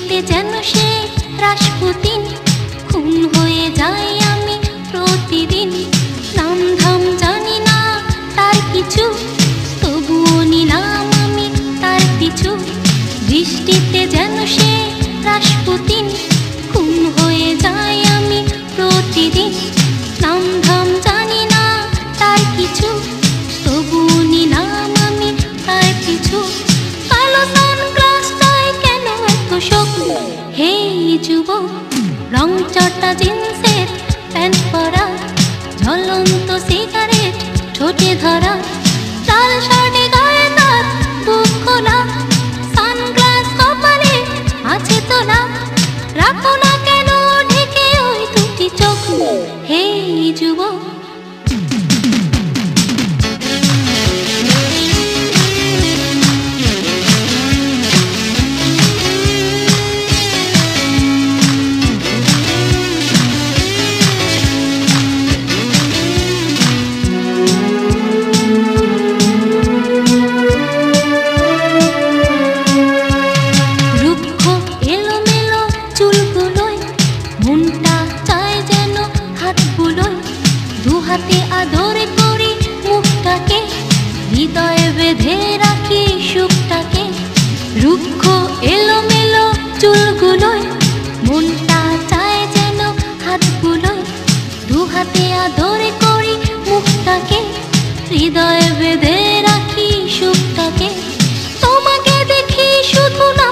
বৃষ্টিতে যেন সে রাসপুতিন, খুন হয়ে যাই আমি প্রতিদিন। নাম ধাম জানি না তার কিছু, তবুও নিলাম আমি তার পিছু। বৃষ্টিতে যেন সে রাসপুতিন, খুন হয়ে যাই আমি প্রতিদিন। নাম ধাম জানি না তার কিছু, তবুও নিলাম আমি তার পিছু। কালো সানগ্লাসটায় কেন এত শোক? হে যুবক, রং চটা জিন্সের প্যান্ট পরা, ঝলন্ত সিগারেট ঠোঁটে ধরা, লাল শার্টে গায়ে তার বুক খোলা, সানগ্লাস কপালে আছে তোলা। রাখো না কেন ঢেকে ওই দুটি চোখ? হে যুবক, হাতে আদর করি মুখটাকে, হৃদয়ে বেঁধে রাখি সুখটাকে। রুক্ষ এলোমেলো চুলগুলোয় মনটা চায় যেন হাতগুলোয়, দু হাতে আদর করি মুখটাকে, হৃদয়ে বেঁধে রাখি সুখটাকে। তোমাকে দেখি শুধু না